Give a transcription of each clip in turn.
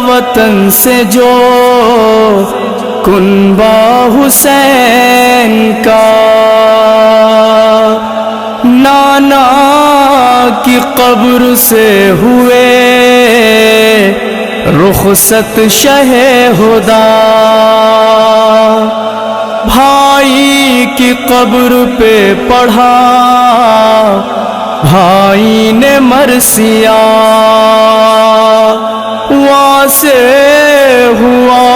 وطن سے جو کنبہ حسین کا، نانا کی قبر سے ہوئے رخصت شہ ہدا، بھائی کی قبر پہ پڑھا بھائی نے مرثیہ، وہاں سے ہوا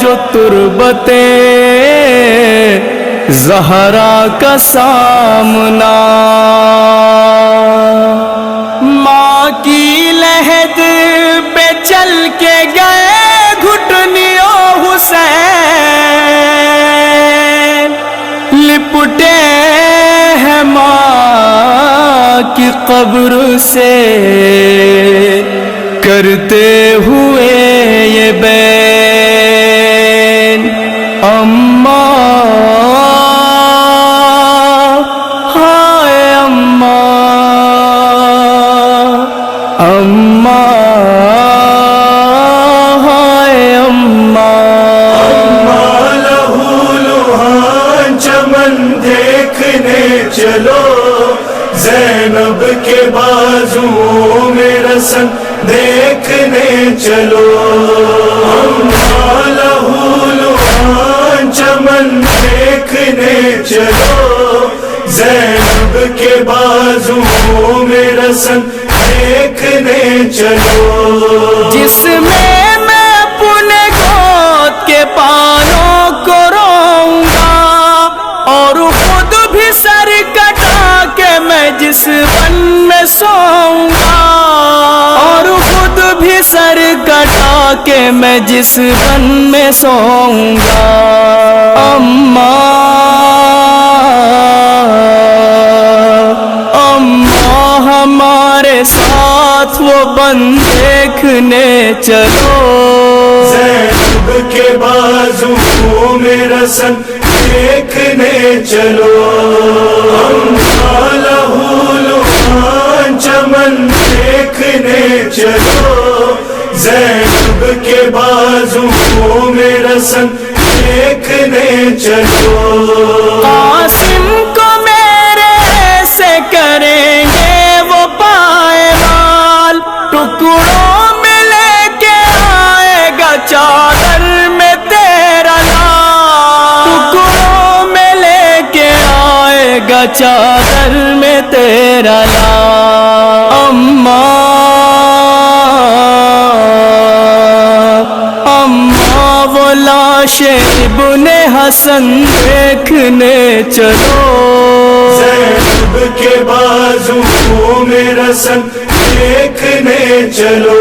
جو تربت زہرا کا سامنا، ماں کی لحد پہ چل کے گئے گھٹنیوں حسین، لپٹے ہیں ماں کی قبر سے کرتے ہوئے یہ بین، اماں ہائے اماں، اماں ہائے اماں، اماں لہو لہان چمن دیکھنے چلو، زینب کے بازو میں رسن دیکھنے چلو، اماں لہو لہان چمن دیکھنے چلو، زینب کے بازو میں رسن دیکھنے چلو، جس میں اپنے گود کے پانوں کو روؤں گا، اور خود بھی سر کٹا کے میں جس بن میں سوؤں گا، اور خود بھی سر کٹا کے میں جس بن میں سوؤں گا، اماں اماں ہمارے ساتھ وہ بن دیکھنے چلو، زینب کے بازو میں رسن دیکھنے چلو، اماں لہو لہان چمن دیکھنے چلو، زینب کے بازو میں رسن دیکھنے چلو، قاسم کو میرے سے کریں گے وہ پائمال، ٹکڑوں میں لے کے آئے گا چادر میں تیرا لال، ٹکڑوں میں لے کے آئے گا چادر میں تیرا لال، اماں اماں وہ لاش ابن حسن دیکھنے چلو، زینب کے بازو میں رسن دیکھنے چلو،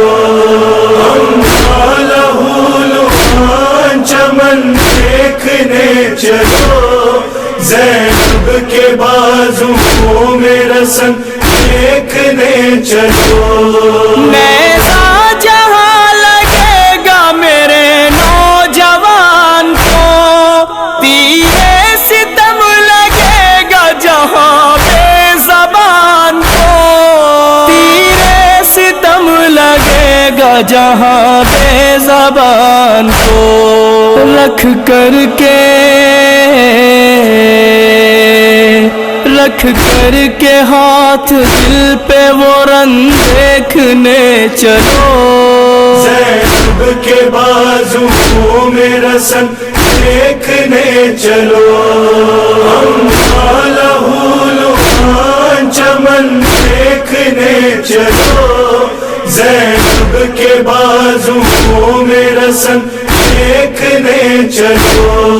اماں لہو لہان چمن دیکھنے چلو، زینب کے بازو میں رسن دیکھنے چلو، نیزہ جہاں لگے گا میرے نوجوان کو، تیرے ستم لگے گا جہاں بے زبان کو، تیرے ستم لگے گا جہاں بے زبان کو، رکھ کر کے ہاتھ دل پہ وہ رن دیکھنے چلو، زینب کے بازو میں رسن دیکھنے چلو، اماں لہو لہان چمن دیکھنے چلو، زینب کے بازو میں رسن دیکھنے چلو،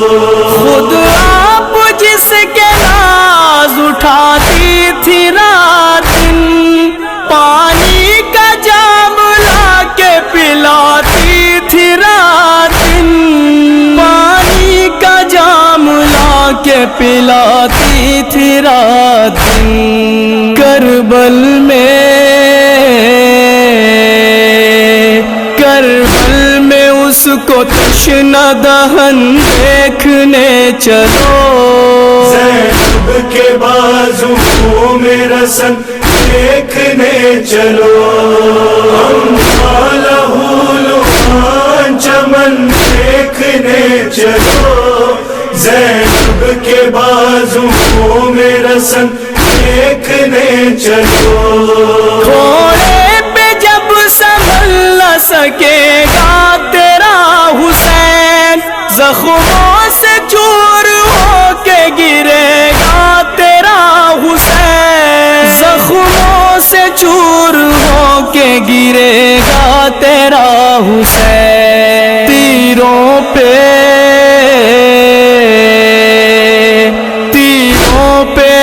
خود آپ جس کے ناز اٹھاتی تھی رات دن، پانی کا جام لا کے پلاتی تھی رات دن، پانی کا جام لا کے پلاتی تھی رات دن، کربل میں اس کو تشنہ دہن دیکھنے چلو، زینب کے بازو میں رسن دیکھنے چلو، اماں لہو چمن دیکھنے چلو، زینب کے بازوؤں میں رسن دیکھنے چلو۔ گھوڑے پہ جب سنبھل نہ سکے گا تیرا حسین، زخموں سے چور ہو کے گرے گا تیرا حسین، زخموں سے چور ہو کے گرے گا تیرا حسین۔ تیروں پہ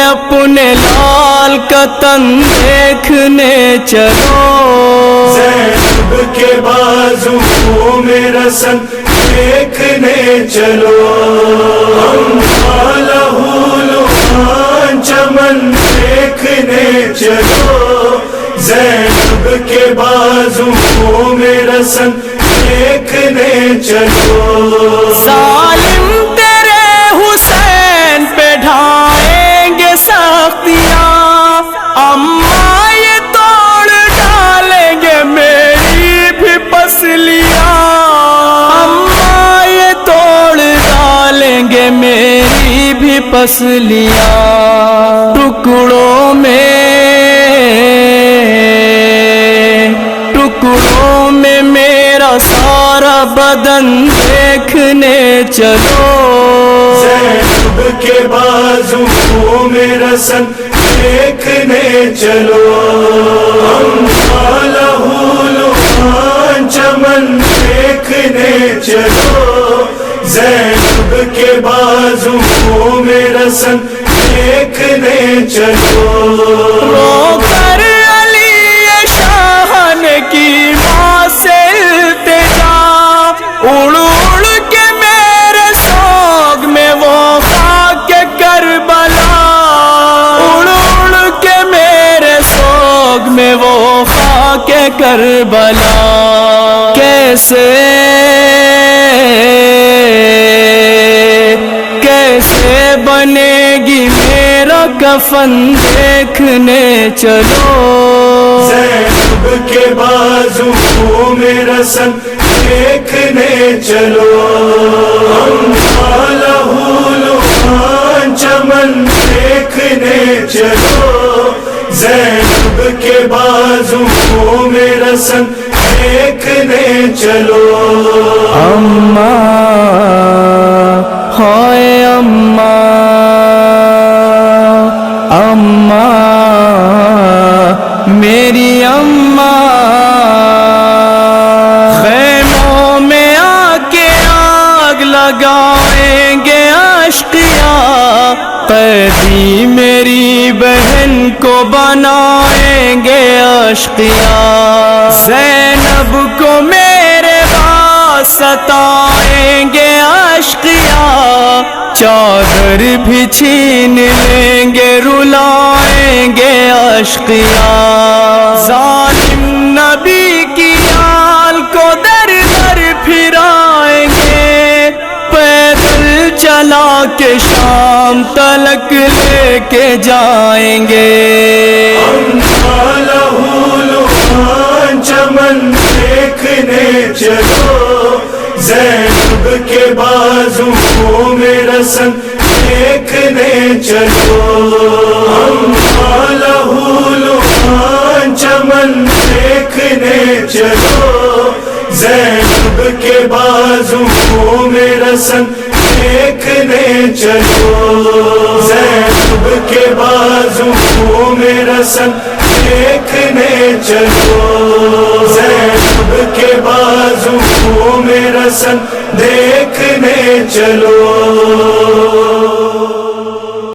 اپنے لال کا تن دیکھنے چلو، زینب کے بازوؤں میں رسن دیکھنے چلو، لہو لعان چمن دیکھنے چلو، زینب کے بازوؤں میں رسن دیکھنے چلو۔ ظالم تیرے حسین پہ ڈھائیں گے سختیاں، اماں یہ توڑ ڈالیں گے میری بھی پسلیاں، اماں یہ توڑ ڈالیں گے میری بھی پسلیاں۔ ٹکڑوں میں میرا سارا بدن دیکھنے چلو، زینب کے بازوؤں میں رسن دیکھنے چلو، لہو لعان چمن دیکھنے چلو، زینب کے بازوؤں میں رسن دیکھنے چلو۔ رو کر علی شاہ نے کی ماں سے التجا، اڑ اڑ کے میرے سوگ میں وہ خاک کربلا، اڑ اڑ کے میرے سوگ میں وہ خاک کربلا۔ کیسے بنے گی میرا کفن دیکھنے چلو، زینب کے بازوؤں میں رسن دیکھنے چلو، لہو لعان چمن دیکھنے چلو، زینب کے بازوؤں میں رسن دیکھنے چلو۔ اماں ہائے اماں، اماں میری اماں، خیموں میں آ کے آگ لگائیں گے اشقیاء، قیدی میری بہن کو بنائیں گے اشقیاء، زینب کو میرے پاس ستائیں گے اشقیاء، چادر بھی چھین لیں گے رلائیں گے اشقیاء، ظالم نبی کی آل کو در در پھرائیں گے، پیدل چلا کے شام تلک لے کے جائیں گے۔ لہو لعان چمن دیکھنے چلو، زینب کے بازوؤں میں رسن دیکھنے چلو، لہو لعان چمن دیکھنے چلو، زینب کے بازوؤں میں رسن دیکھنے چلو، زینب کے بازوؤں میں رسن دیکھنے چلو، زینب کے بازوؤں میں رسن دیکھنے چلو۔